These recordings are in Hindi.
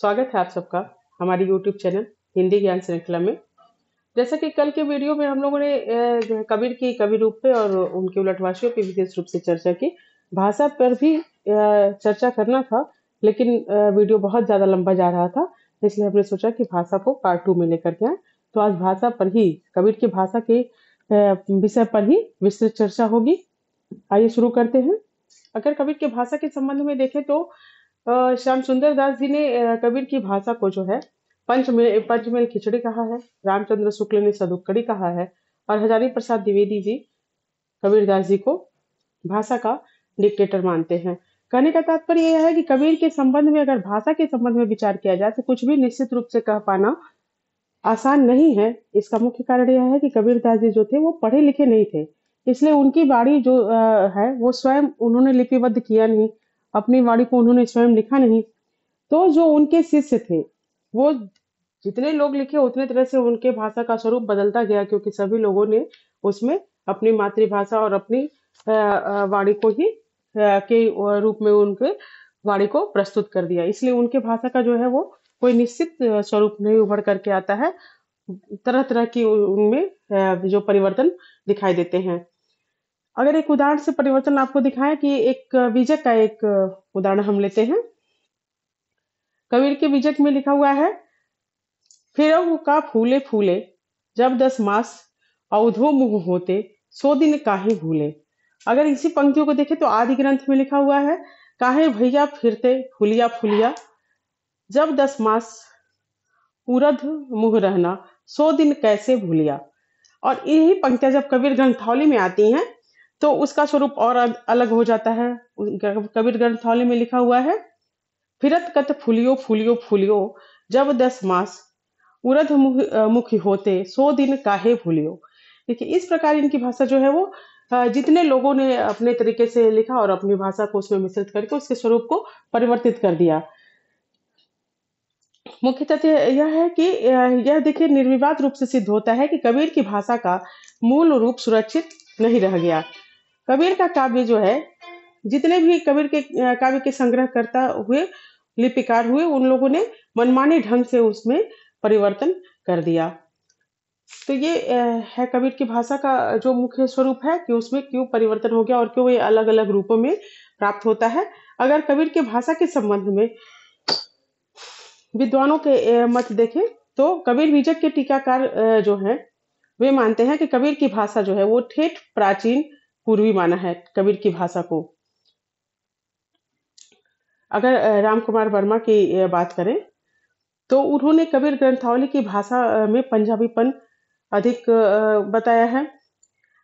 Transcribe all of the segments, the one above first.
स्वागत है आप सबका हमारी यूट्यूब चैनल हिंदी ज्ञान श्रृंखला में। जैसा कि कल के वीडियो में हम लोगों ने जो है कबीर की कवि रूप पे और उनके उलटवासियों पे विशेष रूप से चर्चा की। भाषा पर भी चर्चा करना था, लेकिन वीडियो बहुत ज्यादा लंबा जा रहा था, इसलिए हमने सोचा कि भाषा को पार्ट 2 में लेकर के आए। तो आज भाषा पर ही, कबीर की भाषा के विषय पर ही विस्तृत चर्चा होगी। आइए शुरू करते हैं। अगर कबीर की भाषा के संबंध में देखें तो श्याम सुंदर दास जी ने कबीर की भाषा को जो है पंचमेल खिचड़ी कहा है, रामचंद्र शुक्ल ने सदुक्कड़ी कहा है, और हजारी प्रसाद द्विवेदी जी कबीर दास जी को भाषा का डिक्टेटर मानते हैं। कहने का तात्पर्य यह है कि कबीर के संबंध में, अगर भाषा के संबंध में विचार किया जाए तो कुछ भी निश्चित रूप से कह पाना आसान नहीं है। इसका मुख्य कारण यह है कि कबीर दास जी जो थे वो पढ़े लिखे नहीं थे, इसलिए उनकी वाणी जो है वो स्वयं उन्होंने लिपिबद्ध किया नहीं, अपनी वाणी को उन्होंने स्वयं लिखा नहीं। तो जो उनके शिष्य थे वो जितने लोग लिखे उतने तरह से उनके भाषा का स्वरूप बदलता गया, क्योंकि सभी लोगों ने उसमें अपनी मातृभाषा और अपनी वाणी को ही के रूप में उनके वाणी को प्रस्तुत कर दिया। इसलिए उनके भाषा का जो है वो कोई निश्चित स्वरूप नहीं उभर करके आता है। तरह तरह की उनमें जो परिवर्तन दिखाई देते हैं। अगर एक उदाहरण से परिवर्तन आपको दिखाएं कि एक बीजक का एक उदाहरण हम लेते हैं। कबीर के बीजक में लिखा हुआ है, फिरहु का फूले फूले, जब 10 मास अवधो मुँह होते, सो दिन काहे भूले। अगर इसी पंक्तियों को देखें तो आदि ग्रंथ में लिखा हुआ है, काहे भैया फिरते फुलिया फुलिया, जब 10 मास उरध मुँह रहना, सो दिन कैसे भूलिया। और यही पंक्तियां जब कबीर ग्रंथावली में आती हैं तो उसका स्वरूप और अलग हो जाता है। कबीर ग्रंथावली में लिखा हुआ है, फिरत कत फुलियो फुलियो फुलियो, जब 10 मास उरध मुखी होते, सो दिन काहे भूलियो। देखिए इस प्रकार इनकी भाषा जो है वो जितने लोगों ने अपने तरीके से लिखा और अपनी भाषा को उसमें मिश्रित करके उसके स्वरूप को परिवर्तित कर दिया। मुख्य तथ्य यह है कि यह देखिए निर्विवाद रूप से सिद्ध होता है कि कबीर की भाषा का मूल रूप सुरक्षित नहीं रह गया। कबीर का काव्य जो है, जितने भी कबीर के काव्य के संग्रह करता हुए लिपिकार हुए, उन लोगों ने मनमाने ढंग से उसमें परिवर्तन कर दिया। तो ये है कबीर की भाषा का जो मुख्य स्वरूप है कि उसमें क्यों परिवर्तन हो गया और क्यों ये अलग अलग रूपों में प्राप्त होता है। अगर कबीर की भाषा के संबंध में विद्वानों के मत देखें तो कबीर बीजक के टीकाकार जो हैं वे मानते हैं कि कबीर की भाषा जो है वो ठेठ प्राचीन पूर्वी माना है कबीर की भाषा को। अगर राम कुमार वर्मा की बात करें तो उन्होंने कबीर ग्रंथावली की भाषा में पंजाबीपन अधिक बताया है।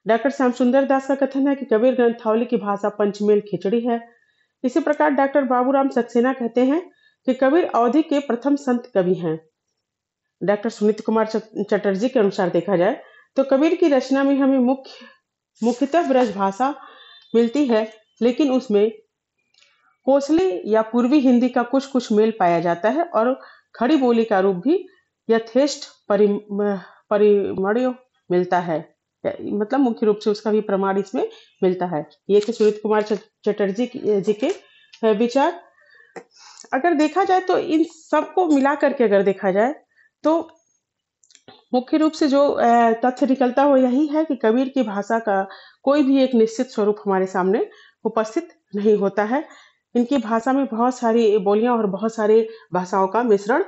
डॉक्टर श्याम सुंदर दास का कथन है कि कबीर ग्रंथावली की भाषा पंचमेल खिचड़ी है। इसी प्रकार डॉक्टर बाबूराम सक्सेना कहते हैं कि कबीर अवधि के प्रथम संत कवि हैं। डॉक्टर सुनीत कुमार चटर्जी के अनुसार देखा जाए तो कबीर की रचना में हमें मुख्यतः ब्रज भाषा मिलती है, लेकिन उसमें कोसली या पूर्वी हिंदी का कुछ कुछ मेल पाया जाता है और खड़ी बोली का रूप भी यथेष्ट परिमण्य मिलता है। मतलब मुख्य रूप से उसका भी प्रमाण इसमें मिलता है। ये थे सुनीत कुमार चटर्जी जी के विचार। अगर देखा जाए तो इन सबको मिला करके अगर देखा जाए तो मुख्य रूप से जो तथ्य निकलता हो यही है कि कबीर की भाषा का कोई भी एक निश्चित स्वरूप हमारे सामने उपस्थित नहीं होता है। इनकी भाषा में बहुत सारी बोलियां और बहुत सारे भाषाओं का मिश्रण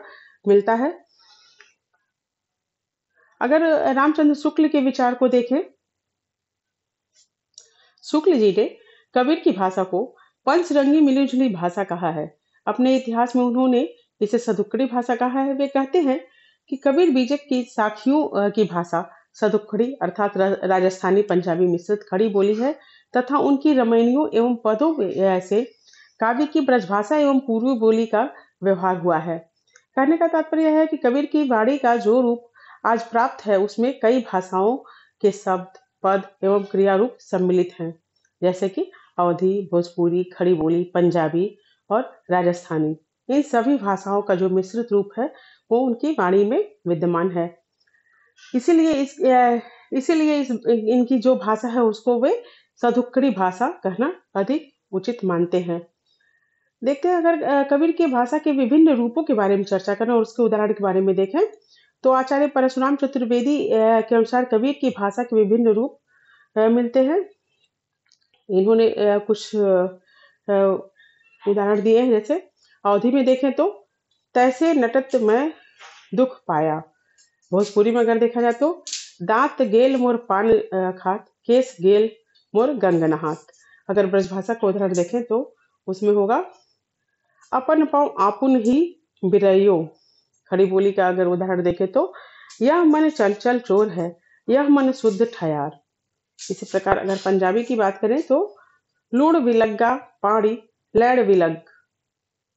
मिलता है। अगर रामचंद्र शुक्ल के विचार को देखें, शुक्ल जी ने कबीर की भाषा को पंचरंगी मिलीजुली भाषा कहा है। अपने इतिहास में उन्होंने इसे सदुक्कड़ी भाषा कहा है। वे कहते हैं कि कबीर बीजक की साखियों की भाषा सदुक्कड़ी अर्थात राजस्थानी पंजाबी मिश्रित खड़ी बोली है तथा उनकी रमैनियों एवं पदों से काव्य की ब्रजभाषा एवं पूर्वी बोली का व्यवहार हुआ है। कहने का तात्पर्य है कि कबीर की वाणी का जो रूप आज प्राप्त है उसमें कई भाषाओं के शब्द, पद एवं क्रिया रूप सम्मिलित हैं, जैसे कि अवधी, भोजपुरी, खड़ी बोली, पंजाबी और राजस्थानी। इन सभी भाषाओं का जो मिश्रित रूप है वो उनकी वाणी में विद्यमान है। इसीलिए इनकी जो भाषा है उसको वे सदुक्कड़ी भाषा कहना अधिक उचित मानते हैं। देखते हैं, अगर कबीर की भाषा के विभिन्न रूपों के बारे में चर्चा करें और उसके उदाहरण के बारे में देखें, तो आचार्य परशुराम चतुर्वेदी के अनुसार कबीर की भाषा के विभिन्न रूप मिलते हैं। इन्होंने कुछ उदाहरण दिए हैं, जैसे अवधि में देखें तो तैसे नटत मैं दुख पाया। भोजपुरी में अगर देखा जाए तो दांत गेल मोर पान खात, केस गेल मोर गंग नहात। अगर ब्रजभाषा का उदाहरण देखें तो उसमें होगा अपन पाँव आपुन ही बिरयो। खड़ी बोली का अगर उदाहरण देखें तो यह मन चंचल चोर है, यह मन शुद्ध ठयार। इसी प्रकार अगर पंजाबी की बात करें तो लूण विलग्गा पाड़ी लैड़ विलग।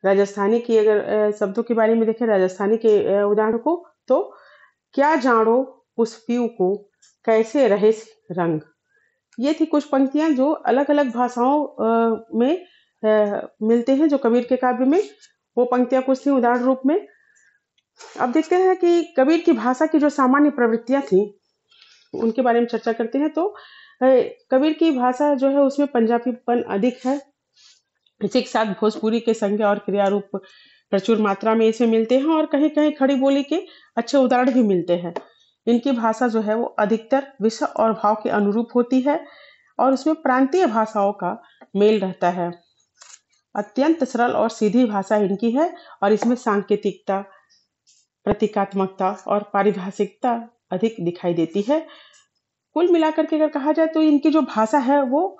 राजस्थानी की अगर शब्दों के बारे में देखें, राजस्थानी के उदाहरण को, तो क्या जानो उस पीऊ को, कैसे रहे रंग। ये थी कुछ पंक्तियां जो अलग अलग भाषाओं में मिलते हैं, जो कबीर के काव्य में वो पंक्तियां कुछ थी उदाहरण रूप में। अब देखते हैं कि कबीर की भाषा की जो सामान्य प्रवृत्तियां थी उनके बारे में चर्चा करते हैं। तो कबीर की भाषा जो है उसमें पंजाबीपन अधिक है, इसी के साथ भोजपुरी के संज्ञा और क्रिया रूप प्रचुर मात्रा में इसमें मिलते हैं, और कहीं कहीं खड़ी बोली के अच्छे उदाहरण भी मिलते हैं। इनकी भाषा जो है वो अधिकतर विषय और भाव के अनुरूप होती है, और उसमें प्रांतीय भाषाओं का मेल रहता है। अत्यंत सरल और सीधी भाषा इनकी है, और इसमें सांकेतिकता, प्रतीकात्मकता और पारिभाषिकता अधिक दिखाई देती है। कुल मिलाकर के अगर कहा जाए तो इनकी जो भाषा है वो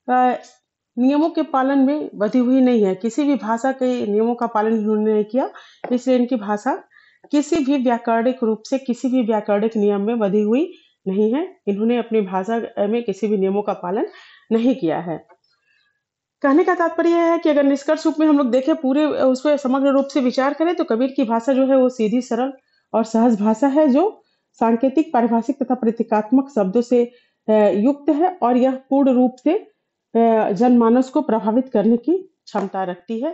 नियमों के पालन में बधी हुई नहीं है। किसी भी भाषा के नियमों का पालन इन्होंने नहीं किया, इसलिए इनकी भाषा किसी भी व्याकरणिक रूप से किसी भी व्याकरणिक नियम में बधी हुई नहीं है। इन्होंने अपनी भाषा में किसी भी नियमों का पालन नहीं किया है। कहने का तात्पर्य है कि अगर निष्कर्ष रूप में हम लोग देखें, पूरे उस पर समग्र रूप से विचार करें, तो कबीर की भाषा जो है वो सीधी, सरल और सहज भाषा है, जो सांकेतिक, पारिभाषिक तथा प्रतीकात्मक शब्दों से युक्त है, और यह पूर्ण रूप से जनमानस को प्रभावित करने की क्षमता रखती है।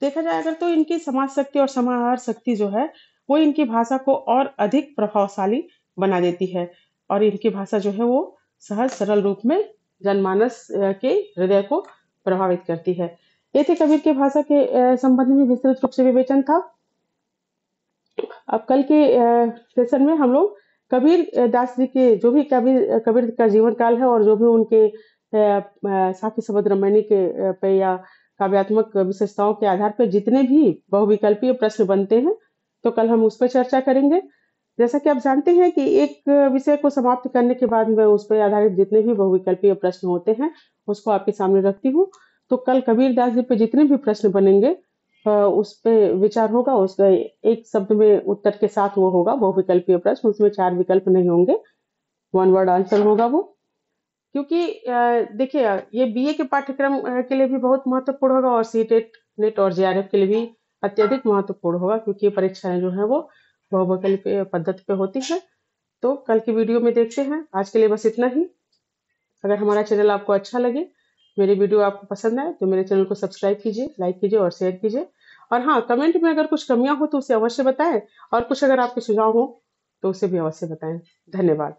देखा जाए अगर तो इनकी समाज शक्ति और समाहार शक्ति जो है वो इनकी भाषा को और अधिक प्रभावशाली बना देती है, और इनकी भाषा जो है वो सहज सरल रूप में जनमानस के हृदय को प्रभावित करती है। ये थे कबीर की भाषा के संबंध में विस्तृत रूप से विवेचन था। अब कल के सेशन में हम लोग कबीर दास जी के जो भी कबीर का जीवन काल है, और जो भी उनके साथी शब्द रामायणी के पे या काव्यात्मक विशेषताओं के आधार पर जितने भी बहुविकल्पीय प्रश्न बनते हैं, तो कल हम उस पर चर्चा करेंगे। जैसा कि आप जानते हैं कि एक विषय को समाप्त करने के बाद मैं उस पर आधारित जितने भी बहुविकल्पीय प्रश्न होते हैं उसको आपके सामने रखती हूँ। तो कल कबीर दास जी पे जितने भी प्रश्न बनेंगे उस पे विचार होगा। उसका एक शब्द में उत्तर के साथ वो होगा बहुविकल्पीय प्रश्न, उसमें 4 विकल्प नहीं होंगे, 1 वर्ड आंसर होगा वो। क्योंकि देखिए ये बीए के पाठ्यक्रम के लिए भी बहुत महत्वपूर्ण होगा, और सीटेट, नेट और जेआरएफ के लिए भी अत्यधिक महत्वपूर्ण होगा, क्योंकि ये परीक्षाएं जो है वो बहुविकल्पीय पद्धति पे होती है। तो कल की वीडियो में देखते हैं। आज के लिए बस इतना ही। अगर हमारा चैनल आपको अच्छा लगे, मेरी वीडियो आपको पसंद आए, तो मेरे चैनल को सब्सक्राइब कीजिए, लाइक कीजिए और शेयर कीजिए। और हाँ, कमेंट में अगर कुछ कमियां हो तो उसे अवश्य बताएं, और कुछ अगर आपके सुझाव हो तो उसे भी अवश्य बताएं। धन्यवाद।